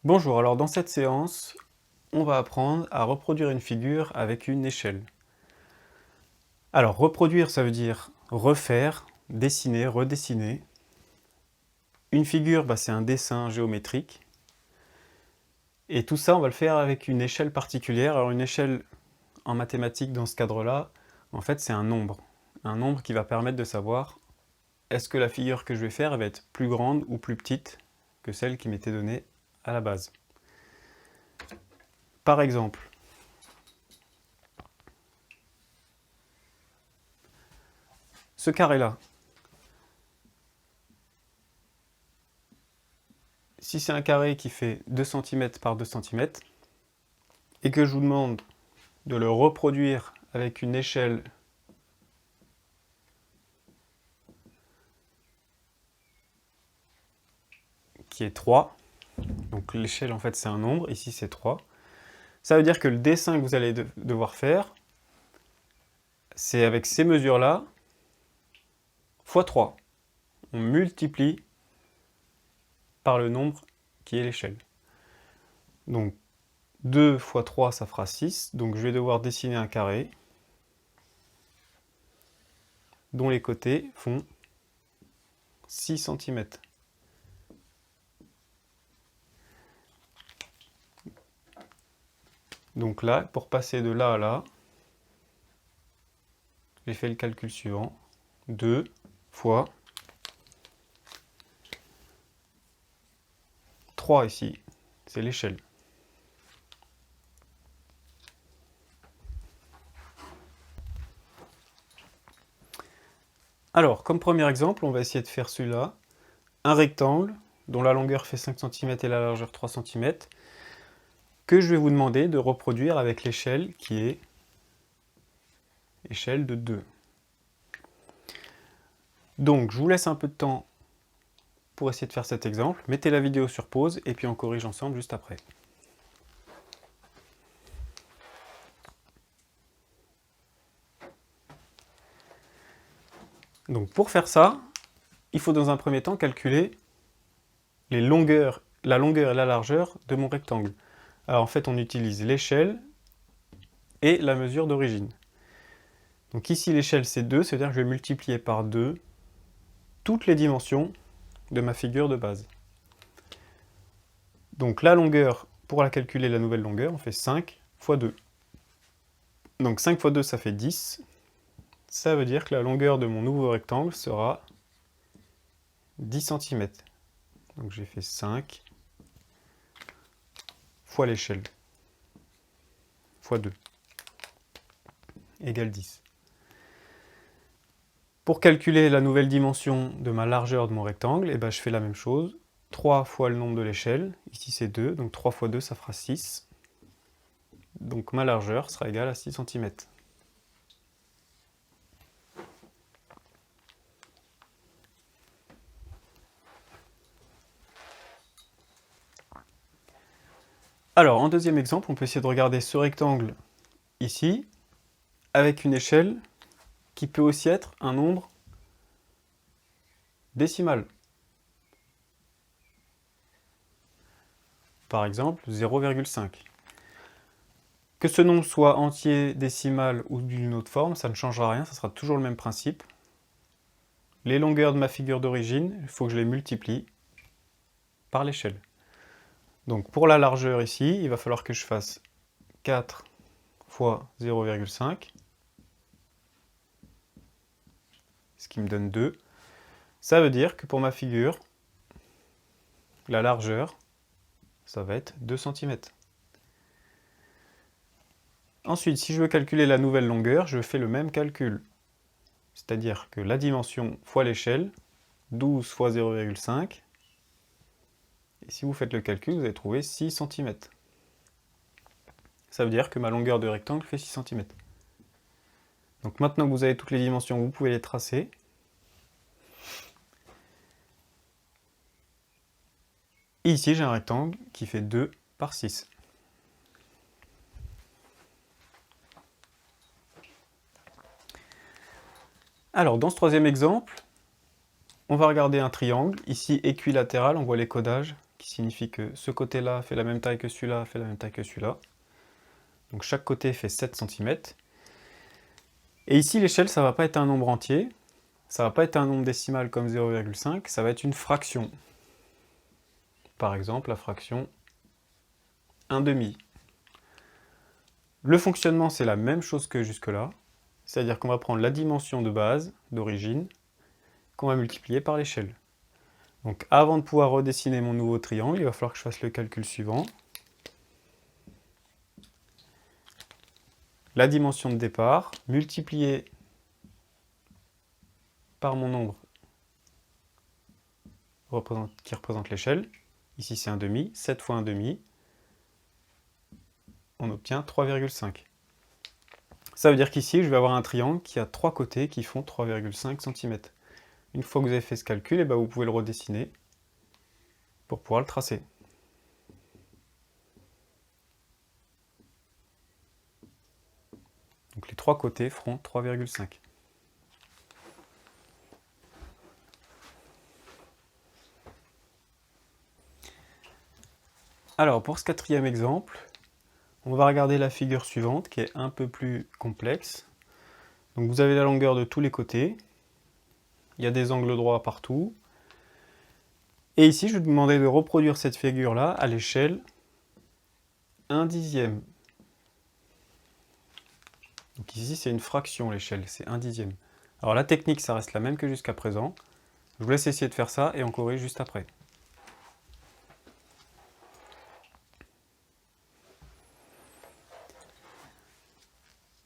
Bonjour, alors dans cette séance, on va apprendre à reproduire une figure avec une échelle. Alors reproduire, ça veut dire refaire, dessiner, redessiner. Une figure, c'est un dessin géométrique. Et tout ça, on va le faire avec une échelle particulière. Alors une échelle en mathématiques dans ce cadre-là, en fait c'est un nombre. Un nombre qui va permettre de savoir est-ce que la figure que je vais faire elle va être plus grande ou plus petite que celle qui m'était donnée à la base. Par exemple, ce carré-là, si c'est un carré qui fait 2 cm par 2 cm, et que je vous demande de le reproduire avec une échelle qui est 3, donc l'échelle en fait c'est un nombre, ici c'est 3, ça veut dire que le dessin que vous allez devoir faire, c'est avec ces mesures-là, fois 3. On multiplie par le nombre qui est l'échelle. Donc 2 fois 3 ça fera 6, donc je vais devoir dessiner un carré dont les côtés font 6 cm. Donc là, pour passer de là à là, j'ai fait le calcul suivant. 2 fois 3 ici, c'est l'échelle. Alors, comme premier exemple, on va essayer de faire celui-là. Un rectangle dont la longueur fait 5 cm et la largeur 3 cm, que je vais vous demander de reproduire avec l'échelle qui est échelle de 2. Donc, je vous laisse un peu de temps pour essayer de faire cet exemple. Mettez la vidéo sur pause et puis on corrige ensemble juste après. Donc, pour faire ça, il faut dans un premier temps calculer la longueur et la largeur de mon rectangle. Alors en fait, on utilise l'échelle et la mesure d'origine. Donc ici, l'échelle c'est 2, c'est-à-dire que je vais multiplier par 2 toutes les dimensions de ma figure de base. Donc la longueur, pour la calculer la nouvelle longueur, on fait 5 fois 2. Donc 5 fois 2, ça fait 10. Ça veut dire que la longueur de mon nouveau rectangle sera 10 cm. Donc j'ai fait 5 fois l'échelle, fois 2, égale 10. Pour calculer la nouvelle dimension de ma largeur de mon rectangle, je fais la même chose. 3 fois le nombre de l'échelle, ici c'est 2, donc 3 fois 2 ça fera 6. Donc ma largeur sera égale à 6 cm. Alors en deuxième exemple, on peut essayer de regarder ce rectangle ici, avec une échelle qui peut aussi être un nombre décimal. Par exemple 0,5. Que ce nombre soit entier, décimal ou d'une autre forme, ça ne changera rien, ça sera toujours le même principe. Les longueurs de ma figure d'origine, il faut que je les multiplie par l'échelle. Donc pour la largeur ici, il va falloir que je fasse 4 fois 0,5, ce qui me donne 2. Ça veut dire que pour ma figure, la largeur, ça va être 2 cm. Ensuite, si je veux calculer la nouvelle longueur, je fais le même calcul. C'est-à-dire que la dimension fois l'échelle, 12 fois 0,5, et si vous faites le calcul, vous allez trouver 6 cm. Ça veut dire que ma longueur de rectangle fait 6 cm. Donc maintenant que vous avez toutes les dimensions, vous pouvez les tracer. Et ici, j'ai un rectangle qui fait 2 par 6. Alors, dans ce troisième exemple, on va regarder un triangle, ici équilatéral, on voit les codages, qui signifie que ce côté-là fait la même taille que celui-là, fait la même taille que celui-là. Donc chaque côté fait 7 cm. Et ici, l'échelle, ça ne va pas être un nombre entier, ça ne va pas être un nombre décimal comme 0,5, ça va être une fraction. Par exemple, la fraction 1/2. Le fonctionnement, c'est la même chose que jusque-là, c'est-à-dire qu'on va prendre la dimension de base, d'origine, qu'on va multiplier par l'échelle. Donc avant de pouvoir redessiner mon nouveau triangle, il va falloir que je fasse le calcul suivant. La dimension de départ, multipliée par mon nombre qui représente l'échelle. Ici c'est 1/2, 7 fois 1/2, on obtient 3,5. Ça veut dire qu'ici, je vais avoir un triangle qui a 3 côtés qui font 3,5 cm. Une fois que vous avez fait ce calcul, vous pouvez le redessiner pour pouvoir le tracer. Donc les 3 côtés feront 3,5. Alors pour ce quatrième exemple, on va regarder la figure suivante qui est un peu plus complexe. Donc vous avez la longueur de tous les côtés, il y a des angles droits partout. Et ici, je vais vous demander de reproduire cette figure-là à l'échelle 1/10. Donc ici, c'est une fraction l'échelle, c'est 1/10. Alors la technique, ça reste la même que jusqu'à présent. Je vous laisse essayer de faire ça et on corrige juste après.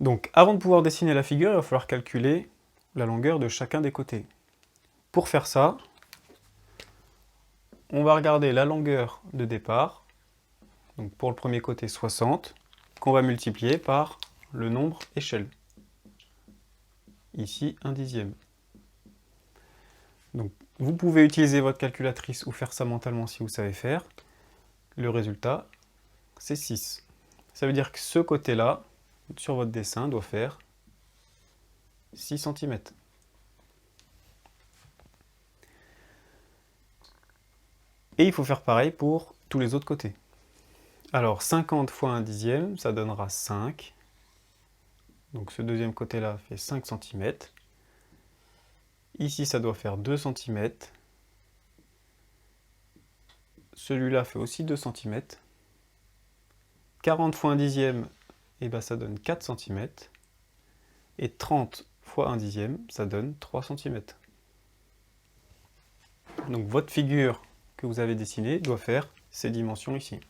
Donc avant de pouvoir dessiner la figure, il va falloir calculer la longueur de chacun des côtés. Pour faire ça, on va regarder la longueur de départ, donc pour le premier côté 60, qu'on va multiplier par le nombre échelle. Ici 1/10. Donc vous pouvez utiliser votre calculatrice ou faire ça mentalement si vous savez faire. Le résultat, c'est 6. Ça veut dire que ce côté-là, sur votre dessin, doit faire 6 cm. Et il faut faire pareil pour tous les autres côtés. Alors 50 fois 1/10, ça donnera 5. Donc ce deuxième côté-là fait 5 cm. Ici, ça doit faire 2 cm. Celui-là fait aussi 2 cm. 40 fois 1/10, ça donne 4 cm. Et 30 fois 1/10, ça donne 3 cm. Donc votre figure que vous avez dessinée doit faire ces dimensions ici.